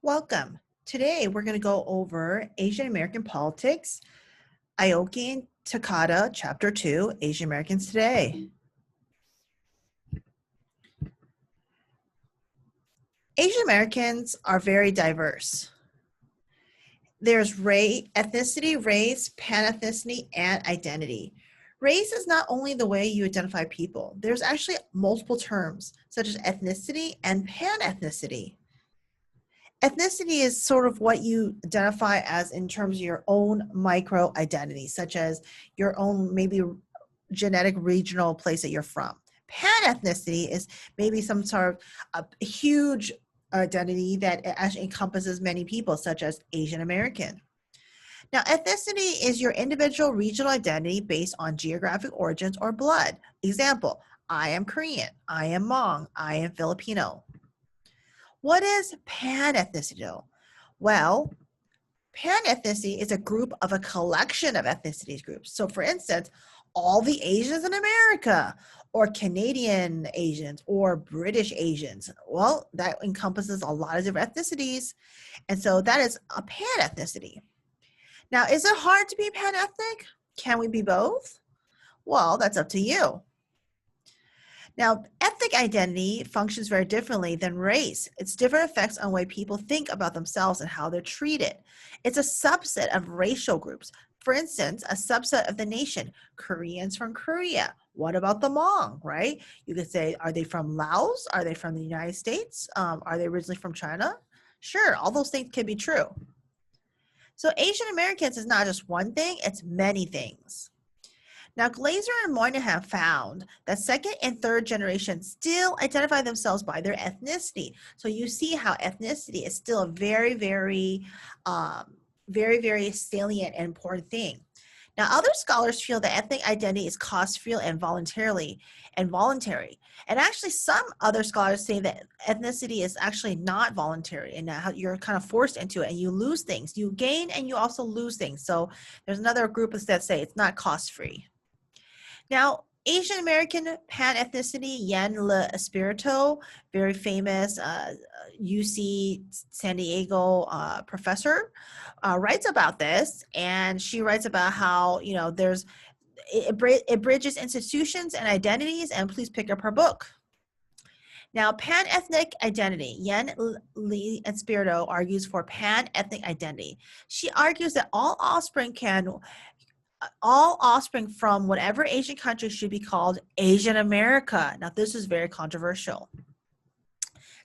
Welcome. Today we're going to go over Asian American politics, Aoki and Takata, Chapter 2, Asian Americans Today. Asian Americans are very diverse. There's ethnicity, race, panethnicity, and identity. Race is not only the way you identify people. There's actually multiple terms, such as ethnicity and panethnicity. Ethnicity is sort of what you identify as in terms of your own micro identity, such as your own maybe genetic regional place that you're from. Pan-ethnicity is maybe some sort of a huge identity that actually encompasses many people, such as Asian American. Now, ethnicity is your individual regional identity based on geographic origins or blood. Example, I am Korean, I am Hmong, I am Filipino. What is pan-ethnicity though? Well, pan-ethnicity is a group of a collection of ethnicities groups. So for instance, all the Asians in America, or Canadian Asians, or British Asians. Well, that encompasses a lot of different ethnicities. And so that is a pan-ethnicity. Now, is it hard to be pan-ethnic? Can we be both? Well, that's up to you. Now, ethnic identity functions very differently than race. It's different effects on the way people think about themselves and how they're treated. It's a subset of racial groups. For instance, a subset of the nation, Koreans from Korea. What about the Hmong, right? You could say, are they from Laos? Are they from the United States? Are they originally from China? Sure, all those things can be true. So Asian Americans is not just one thing, it's many things. Now, Glazer and Moynihan found that second and third generations still identify themselves by their ethnicity. So you see how ethnicity is still a very, very salient and important thing. Now, other scholars feel that ethnic identity is cost-free and voluntary. And actually, some other scholars say that ethnicity is actually not voluntary and that you're kind of forced into it and you lose things. You gain and you also lose things. So there's another group that say it's not cost-free. Now, Asian American pan-ethnicity, Yen Le Espirito, very famous UC San Diego professor, writes about this, and she writes about how, you know, it bridges institutions and identities, and please pick up her book. Now, pan-ethnic identity, Yen Le Espirito argues for pan-ethnic identity. She argues that all offspring from whatever Asian country should be called Asian America. Now, this is very controversial.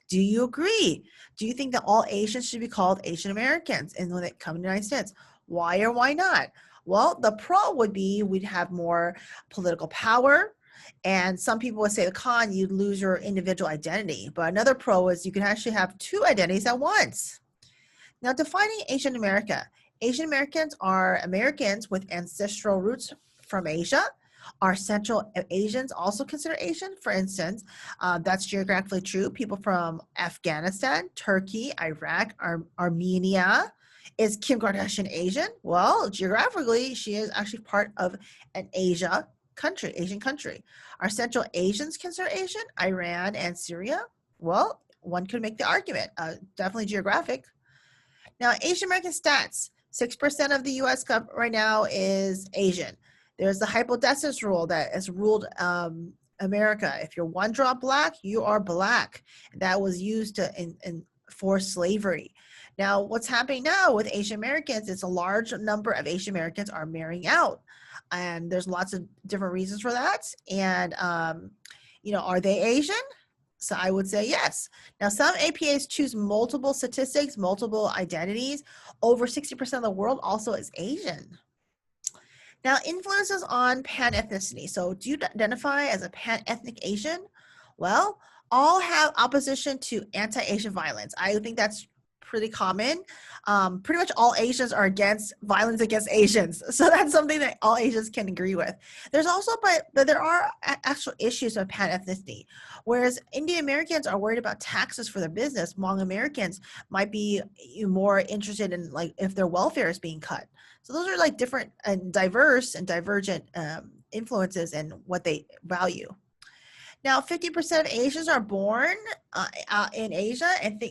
Do you agree? Do you think that all Asians should be called Asian Americans and when they come to the United States? Why or why not? Well, the pro would be we'd have more political power. And some people would say the con, you'd lose your individual identity. But another pro is you can actually have two identities at once. Now, defining Asian America. Asian Americans are Americans with ancestral roots from Asia. Are Central Asians also considered Asian? For instance, that's geographically true. People from Afghanistan, Turkey, Iraq, Armenia. Is Kim Kardashian Asian? Well, geographically, she is actually part of an Asian country. Are Central Asians considered Asian? Iran and Syria? Well, one could make the argument. Definitely geographic. Now, Asian American stats. 6% of the U.S. right now is Asian. There's the hypothesis rule that has ruled America. If you're one drop black, you are black. That was used to enforce slavery. Now, what's happening now with Asian Americans is a large number of Asian Americans are marrying out. And there's lots of different reasons for that. And, are they Asian? So I would say yes. Now, some APAs choose multiple statistics, multiple identities. Over 60% of the world also is Asian. Now, influences on pan-ethnicity. So do you identify as a pan-ethnic Asian? Well, all have opposition to anti-Asian violence. I think that's pretty common. Pretty much all Asians are against violence against Asians. So that's something that all Asians can agree with. There's also, but there are actual issues of pan-ethnicity. Whereas Indian Americans are worried about taxes for their business, Hmong Americans might be more interested in like if their welfare is being cut. So those are like different and diverse and divergent influences and what they value. Now, 50% of Asians are born in Asia, and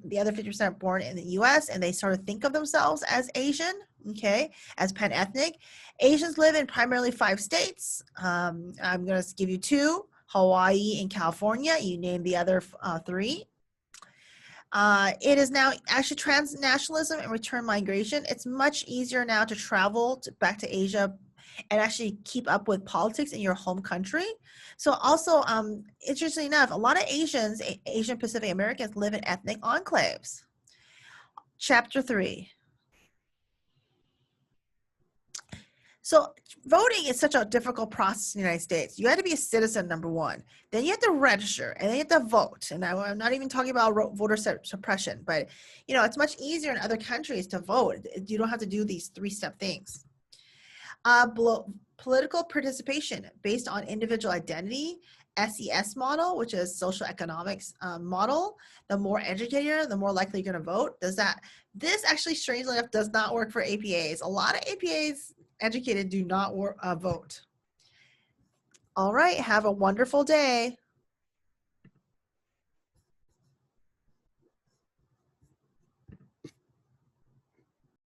the other 50% are born in the U.S., and they sort of think of themselves as Asian, okay, as panethnic. Asians live in primarily 5 states. I'm going to give you 2, Hawaii and California. You name the other 3. It is now actually transnationalism and return migration. It's much easier now to travel back to Asia and actually keep up with politics in your home country. So also, interestingly enough, a lot of Asian Pacific Americans live in ethnic enclaves. Chapter 3. So voting is such a difficult process in the United States. You have to be a citizen, number 1. Then you have to register, and then you have to vote. And I'm not even talking about voter suppression, but it's much easier in other countries to vote. You don't have to do these 3-step things. Political participation based on individual identity, SES model, which is social economics model. The more educated, the more likely you're going to vote. This actually, strangely enough, does not work for APAs. A lot of APAs educated do not vote. All right, have a wonderful day.